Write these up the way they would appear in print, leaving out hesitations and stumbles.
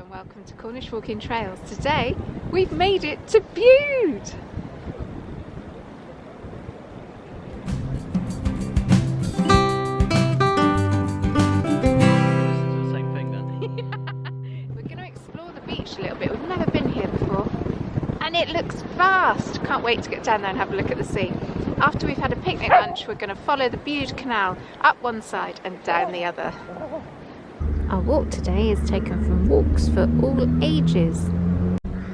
and welcome to Cornish Walking Trails. Today we've made it to Bude! Same thing then. We're going to explore the beach a little bit. We've never been here before and it looks vast. Can't wait to get down there and have a look at the sea. After we've had a picnic lunch, we're going to follow the Bude Canal up one side and down the other. Our walk today is taken from Walks for All Ages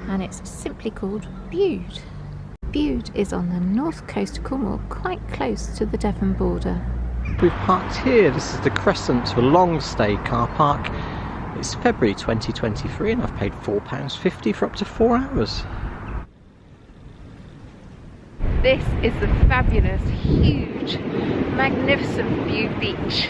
and it's simply called Bude. Bude is on the north coast of Cornwall, quite close to the Devon border. We've parked here. This is the Crescent for long stay car park. It's February 2023 and I've paid £4.50 for up to 4 hours. This is the fabulous, huge, magnificent Bude Beach.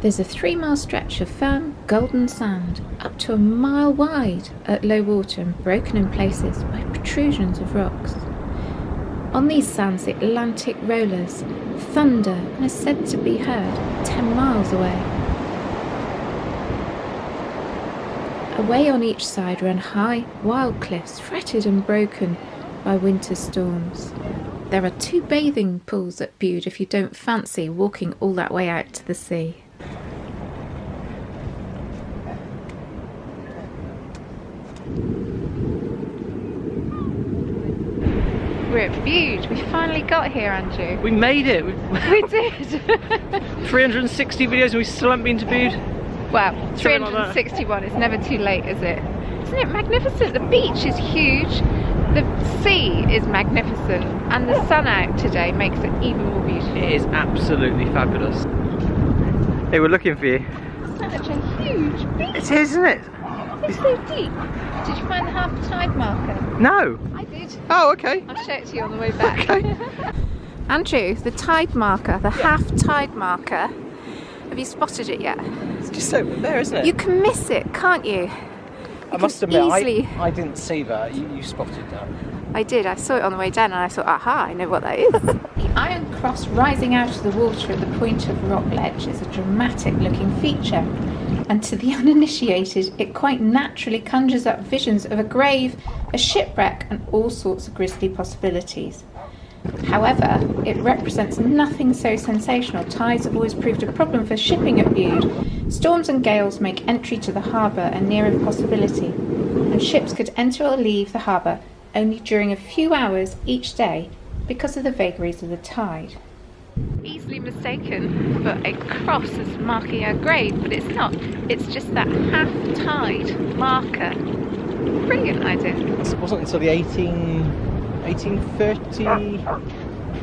There's a 3-mile stretch of firm, golden sand, up to a mile wide at low water and broken in places by protrusions of rocks. On these sands the Atlantic rollers thunder and are said to be heard 10 miles away. Away on each side run high, wild cliffs fretted and broken by winter storms. There are 2 bathing pools at Bude if you don't fancy walking all that way out to the sea. We're at Bude. We finally got here, Andrew. We made it! We did! 360 videos and we still haven't been to Bude. Wow, Something like 361. It's never too late, is it? Isn't it magnificent? The beach is huge, the sea is magnificent, and the sun out today makes it even more beautiful. It is absolutely fabulous. Hey, we're looking for you. Such a huge beach. It is, isn't it? It's so deep. Did you find the half tide marker? No. I did. Oh, okay. I'll show it to you on the way back. Okay. Andrew, the tide marker, the half tide marker, have you spotted it yet? It's just over there, isn't it? You can miss it, can't you? I must admit, easily... I didn't see that. You spotted that. I did. I saw it on the way down and I thought, aha, I know what that is. The iron cross rising out of the water at the point of the rock ledge is a dramatic looking feature. And to the uninitiated, it quite naturally conjures up visions of a grave, a shipwreck and all sorts of grisly possibilities. However, it represents nothing so sensational. Tides have always proved a problem for shipping at Bude. Storms and gales make entry to the harbour a near impossibility, and ships could enter or leave the harbour only during a few hours each day because of the vagaries of the tide. Easily mistaken for a cross as marking a grave, but it's not. It's just that half-tide marker. Brilliant idea. It wasn't until the 1830,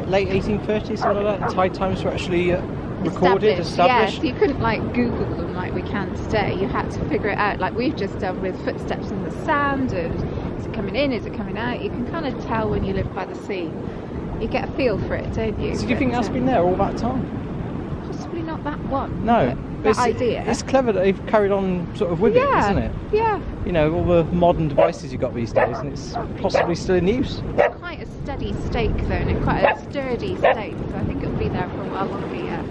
late 1830s, something like that, tide times were actually recorded, established. Yeah, so you couldn't like Google them like we can today. You had to figure it out like we've just done with footsteps in the sand and is it coming in, is it coming out? You can kind of tell when you live by the sea. You get a feel for it, don't you? So do you think that's been there all that time? Possibly not that one. No. That idea. It's clever that they've carried on sort of with it, isn't it? Yeah. You know, all the modern devices you've got these days and it's possibly still in use. It's quite a steady stake though, and it's quite a sturdy stake, so I think it'll be there for a while longer yet.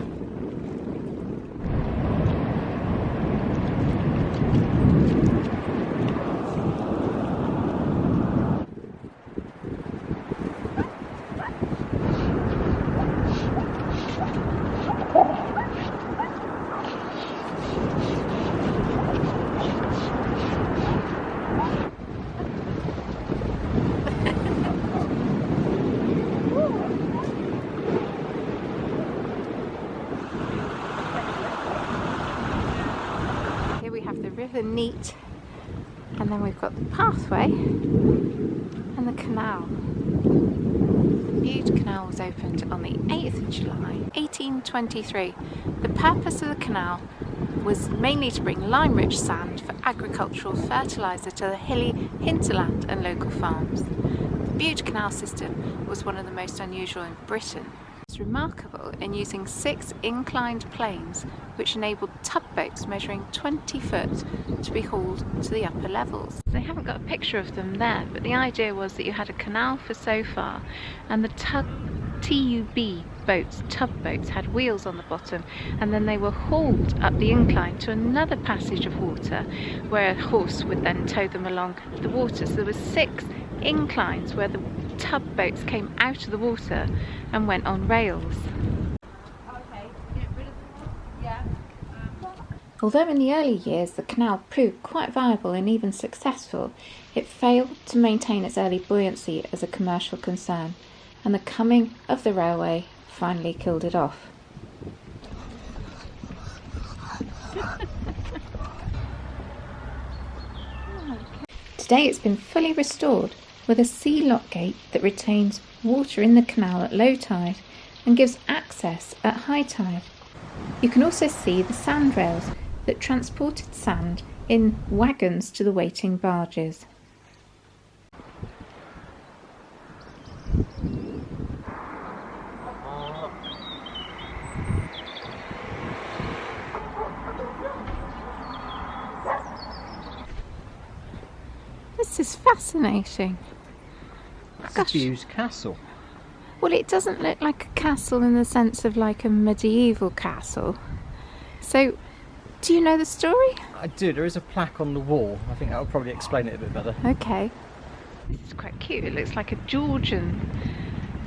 River Neat, and then we've got the pathway and the canal. The Bude Canal was opened on the 8th of July 1823. The purpose of the canal was mainly to bring lime-rich sand for agricultural fertiliser to the hilly hinterland and local farms. The Bude Canal system was one of the most unusual in Britain. It's remarkable in using 6 inclined planes which enabled tugboats measuring 20 foot to be hauled to the upper levels. They haven't got a picture of them there, but the idea was that you had a canal for so far and the TUB boats, tugboats, had wheels on the bottom, and then they were hauled up the incline to another passage of water where a horse would then tow them along the water. So there were 6 inclines where the tugboats came out of the water and went on rails. Although in the early years the canal proved quite viable and even successful, it failed to maintain its early buoyancy as a commercial concern, and the coming of the railway finally killed it off. Today it's been fully restored with a sea lock gate that retains water in the canal at low tide and gives access at high tide. You can also see the sand rails that transported sand in wagons to the waiting barges. This is fascinating. It's a huge castle. Well, it doesn't look like a castle in the sense of like a medieval castle. So, do you know the story? I do, there is a plaque on the wall. I think that will probably explain it a bit better. Okay. This is quite cute. It looks like a Georgian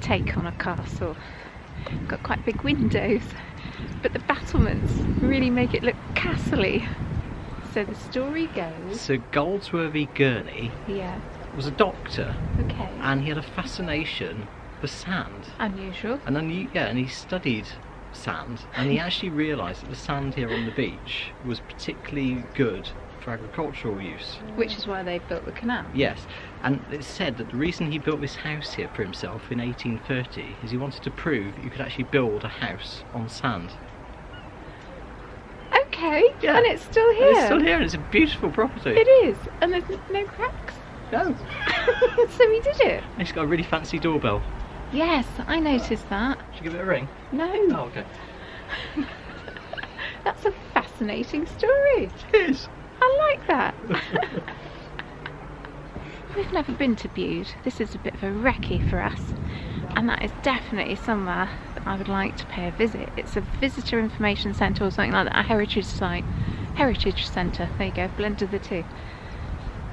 take on a castle. Got quite big windows, but the battlements really make it look castle-y. So the story goes... So Goldsworthy Gurney was a doctor. Okay. And he had a fascination for sand. Unusual. And then he studied sand, and he actually realised that the sand here on the beach was particularly good for agricultural use. Which is why they built the canal. Yes, and it's said that the reason he built this house here for himself in 1830 is he wanted to prove you could actually build a house on sand. Okay, yeah. And it's still here. And it's still here, and it's a beautiful property. It is, and there's no cracks. No. So he did it. It's got a really fancy doorbell. Yes, I noticed that. Should I give it a ring? No. Oh, okay. That's a fascinating story. It is. I like that. We've never been to Bude. This is a bit of a recce for us, and that is definitely somewhere that I would like to pay a visit. It's a visitor information centre or something like that, a heritage site. Heritage centre, there you go, blended the two.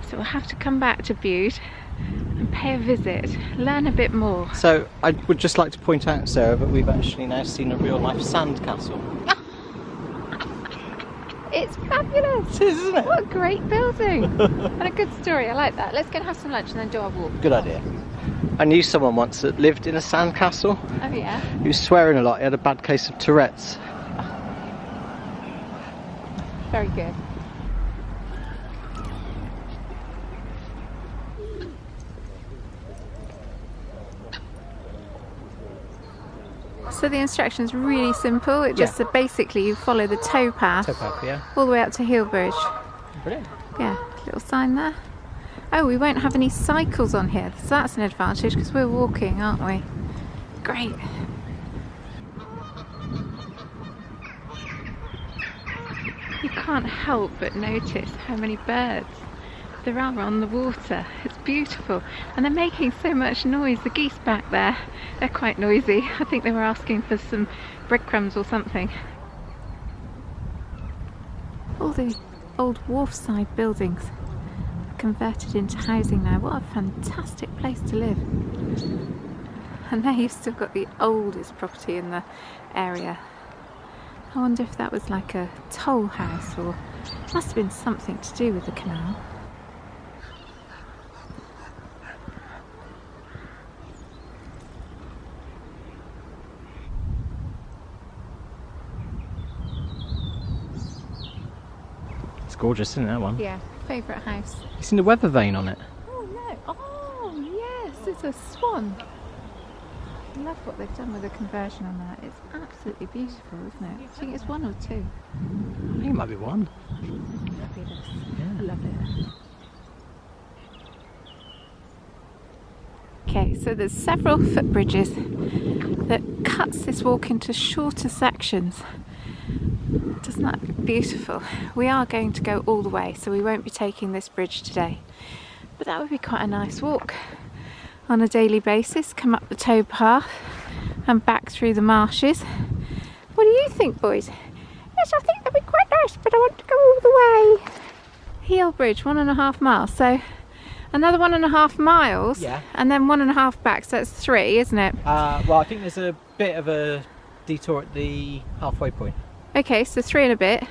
So we'll have to come back to Bude and pay a visit, learn a bit more. So I would just like to point out, Sarah, that we've actually now seen a real life sand castle. It's fabulous! It is, isn't it? What a great building! And a good story, I like that. Let's go and have some lunch and then do our walk. Good idea. I knew someone once that lived in a sand castle. Oh yeah? He was swearing a lot, he had a bad case of Tourette's. Very good. So the instructions really simple. It just basically you follow the towpath, all the way up to Heelbridge. Brilliant. Yeah, little sign there. Oh, we won't have any cycles on here, so that's an advantage because we're walking, aren't we? Great. You can't help but notice how many birds there are on the water. It's beautiful, and they're making so much noise. The geese back there, they're quite noisy. I think they were asking for some breadcrumbs or something. All the old wharfside buildings are converted into housing now. What a fantastic place to live. And there you've still got the oldest property in the area. I wonder if that was like a toll house, or must have been something to do with the canal. Gorgeous, isn't it, that one? Yeah, favourite house. You seen the weather vane on it? Oh no, oh yes, it's a swan. I love what they've done with the conversion on that. It's absolutely beautiful, isn't it? Do you think it's 1 or 2? I think it might be 1. Fabulous. Yeah. I love it. Okay, so there's several footbridges that cuts this walk into shorter sections. Doesn't that look beautiful? We are going to go all the way, so we won't be taking this bridge today. But that would be quite a nice walk on a daily basis. Come up the towpath and back through the marshes. What do you think, boys? Yes, I think that'd be quite nice, but I want to go all the way. Heel Bridge, 1.5 miles. So another 1.5 miles, Yeah. and then 1.5 back. So that's 3, isn't it? Well, I think there's a bit of a detour at the halfway point. Okay, so 3 and a bit.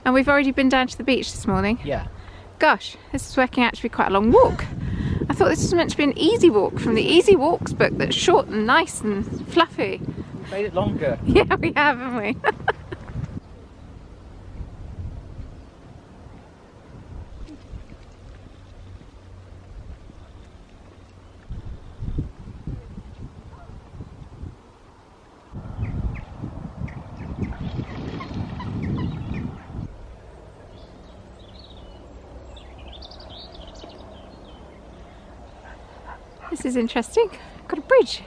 And we've already been down to the beach this morning. Yeah. Gosh, this is working out to be quite a long walk. I thought this was meant to be an easy walk from the Easy Walks book that's short and nice and fluffy. We've made it longer. Yeah, we have, haven't we? This is interesting. Got a bridge.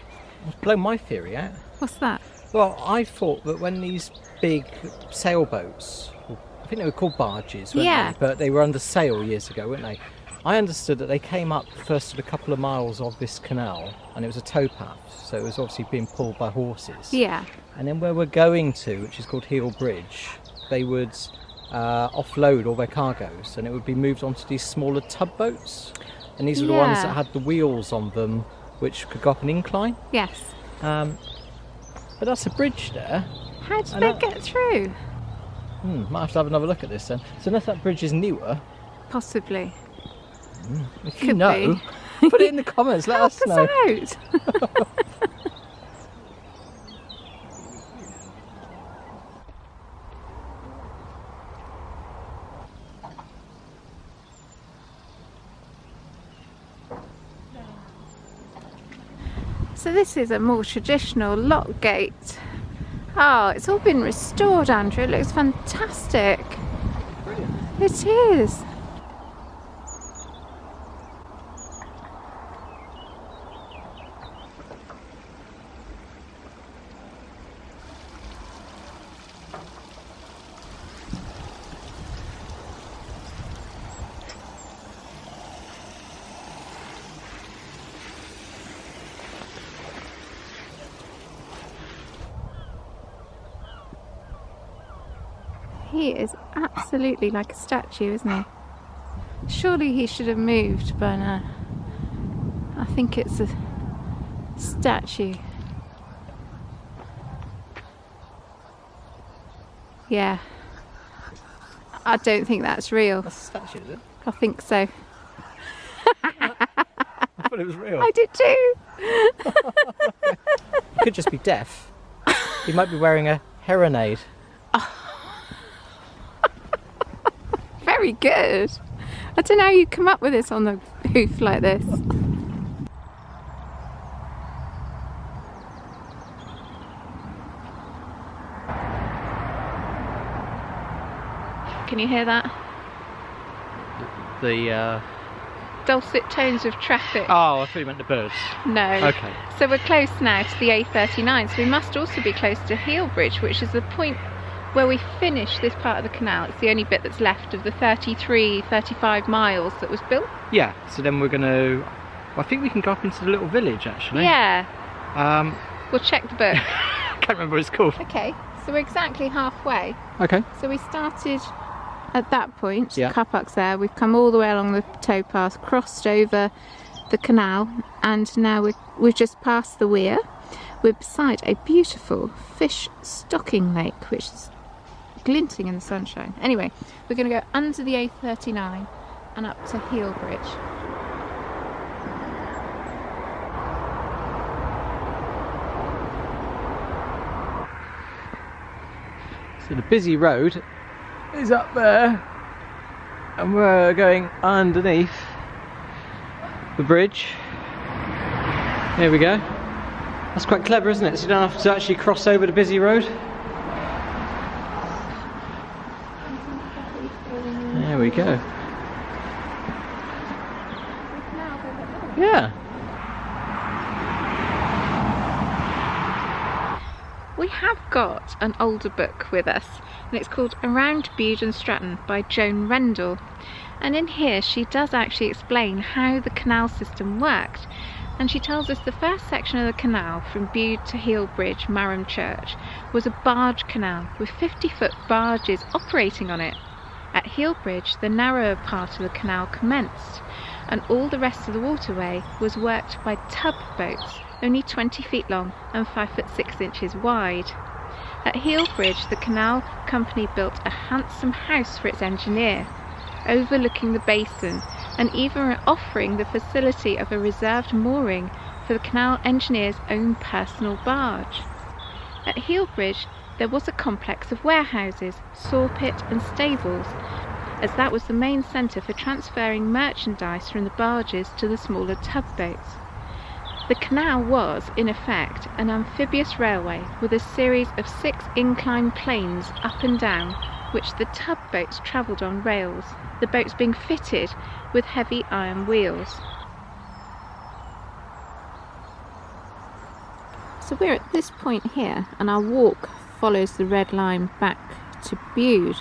It's blown my theory out. What's that? Well, I thought that when these big sailboats, I think they were called barges, weren't Yeah. they? But they were under sail years ago, weren't they? I understood that they came up first at a couple of miles of this canal, and it was a towpath, so it was obviously being pulled by horses. Yeah. And then where we're going to, which is called Heel Bridge, they would offload all their cargoes, and it would be moved onto these smaller tubboats. And these were the ones Yeah. that had the wheels on them, which could go up an incline. Yes. But that's a bridge there. How did I they know. get through? Might have to have another look at this then. So unless that bridge is newer, Possibly. if you Could know, be. put it in the comments, let us know. Help us out. So this is a more traditional lock gate. Oh, it's all been restored, Andrew. It looks fantastic. Brilliant. It is. He is absolutely like a statue, isn't he? Surely he should have moved by now. I think it's a statue. Yeah. I don't think that's real. That's a statue, is it? I think so. I thought it was real. I did too. He could just be deaf. He might be wearing a hearing aid. Very good. I don't know how you come up with this on the hoof like this. Can you hear that? The, Dulcet tones of traffic. Oh, I thought you meant the birds. No. Okay. So we're close now to the A39, so we must also be close to Heel Bridge, which is the point where we finish this part of the canal. It's the only bit that's left of the 35 miles that was built. Yeah, so then we're going to... I think we can go up into the little village, actually. Yeah. Um, We'll check the book. I can't remember what it's called. Okay, so we're exactly halfway. Okay. So we started at that point, Yeah. car park's there, we've come all the way along the towpath, crossed over the canal, and now we've just passed the weir. We're beside a beautiful fish stocking lake, which is glinting in the sunshine. Anyway, we're going to go under the A39 and up to Heel Bridge. So the busy road is up there, and we're going underneath the bridge. There we go. That's quite clever, isn't it? So you don't have to actually cross over the busy road. There we go. Yeah. We have got an older book with us, and it's called Around Bude and Stratton by Joan Rendell. And in here she does actually explain how the canal system worked. And she tells us the first section of the canal from Bude to Heelbridge, Marham Church, was a barge canal with 50-foot barges operating on it. At Heelbridge, the narrower part of the canal commenced, and all the rest of the waterway was worked by tub boats, only 20 feet long and 5 foot 6 inches wide. At Heelbridge, the canal company built a handsome house for its engineer, overlooking the basin, and even offering the facility of a reserved mooring for the canal engineer's own personal barge. At Heelbridge, there was a complex of warehouses, sawpit and stables, as that was the main centre for transferring merchandise from the barges to the smaller tugboats. The canal was, in effect, an amphibious railway with a series of 6 inclined planes up and down, which the tugboats travelled on rails, the boats being fitted with heavy iron wheels. So we're at this point here, and our walk follows the red line back to Bude.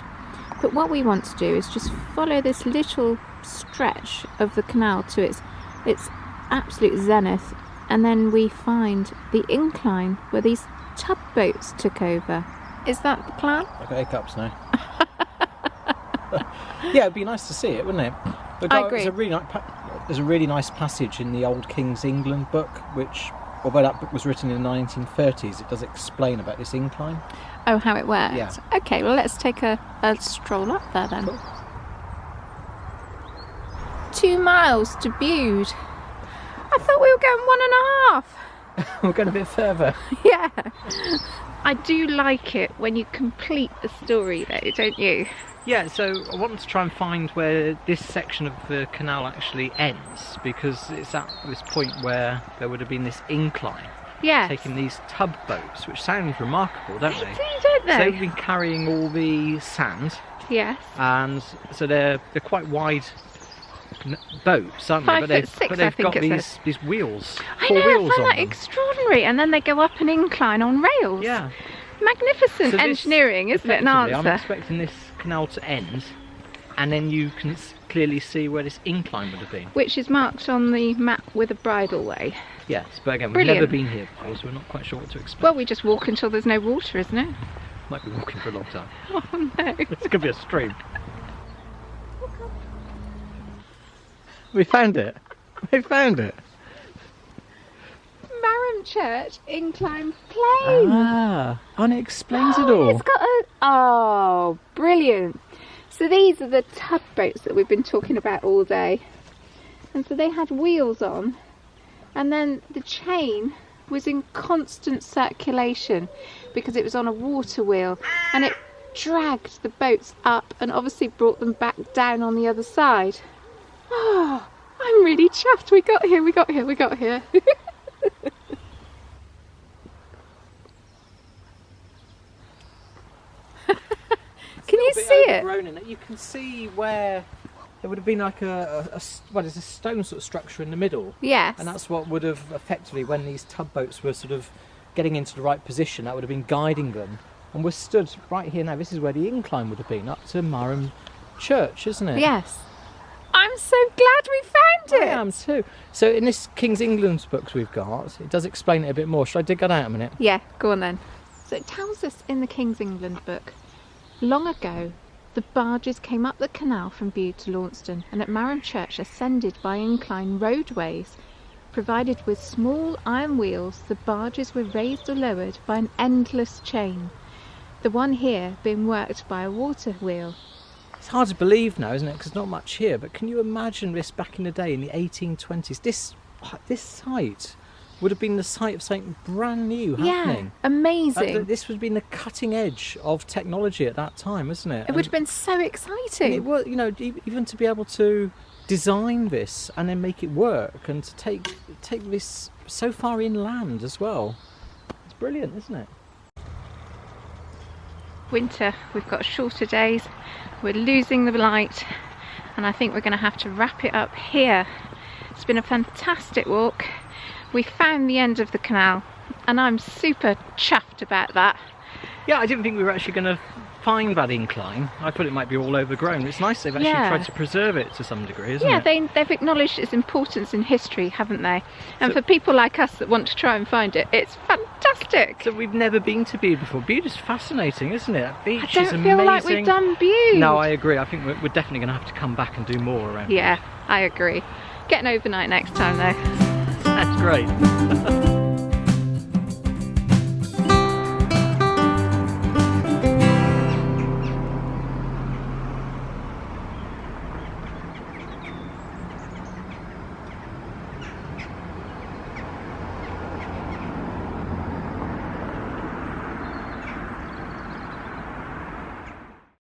But what we want to do is just follow this little stretch of the canal to its absolute zenith, and then we find the incline where these tugboats took over. Is that the plan? I've got hiccups now. Yeah, it'd be nice to see it, wouldn't it? But I agree. There's a really nice passage in the old King's England book, which, although that book was written in the 1930s, it does explain about this incline. Oh, how it works? Yeah. Okay, well let's take a stroll up there then. Cool. 2 miles to Bude. I thought we were going 1.5. We're going a bit further. Yeah. I do like it when you complete the story though, don't you? Yeah, so I wanted to try and find where this section of the canal actually ends, because it's at this point where there would have been this incline. Yes. Taking these tugboats, which sounds remarkable, don't they? They do, don't they? So they've been carrying all the sand, Yes. and so they're quite wide boats, aren't they? 5 But they've, foot 6, but they've I think got it says. these wheels, I 4 know, I wheels find on that them. extraordinary. And then they go up an incline on rails. Yeah. Magnificent So this, engineering, isn't it? An effectively, I'm answer. expecting this canal to end, and then you can clearly see where this incline would have been. Which is marked on the map with a bridleway. Yes, but again, we've Brilliant. never been here before, so we're not quite sure what to expect. Well, we just walk until there's no water, isn't it? Might be walking for a long time. Oh no. It's going to be a stream. We found it. We found it. Marham Church incline plane. Ah, and it explains it all. It's got a... Oh, brilliant. So these are the tugboats that we've been talking about all day. And so they had wheels on, and then the chain was in constant circulation because it was on a water wheel, and it dragged the boats up and obviously brought them back down on the other side. Oh, I'm really chuffed. We got here. Can you see it? You can see where there would have been like there's a stone sort of structure in the middle. Yes. And that's what would have effectively, when these tugboats were sort of getting into the right position, that would have been guiding them. And we're stood right here now. This is where the incline would have been, up to Marham Church, isn't it? Yes. I'm so glad we found it. I am too. So in this King's England books we've got, it does explain it a bit more. Should I dig that out a minute? Yeah, go on then. So it tells us in the King's England book, long ago, the barges came up the canal from Bude to Launceston, and at Marham Church ascended by incline roadways. Provided with small iron wheels, the barges were raised or lowered by an endless chain, the one here being worked by a water wheel. It's hard to believe now, isn't it? Because not much here. But can you imagine this back in the day, in the 1820s? This site would have been the site of something brand new happening. Yeah, amazing. This would have been the cutting edge of technology at that time, isn't it? It would have been so exciting. It was, you know, even to be able to design this and then make it work, and to take this so far inland as well. It's brilliant, isn't it? Winter, we've got shorter days, we're losing the light, and I think we're going to have to wrap it up here. It's been a fantastic walk. We found the end of the canal, and I'm super chuffed about that. Yeah, I didn't think we were actually going to find that incline. I thought it might be all overgrown. It's nice they've actually tried to preserve it to some degree, isn't it? Yeah, they've acknowledged its importance in history, haven't they? And for people like us that want to try and find it, it's fantastic. So we've never been to Bude before. Bude is fascinating, isn't it? That beach I is don't amazing. feel like we've done Bude. No, I agree. I think we're definitely going to have to come back and do more around. Yeah, I agree. Get an overnight next time though. That's great.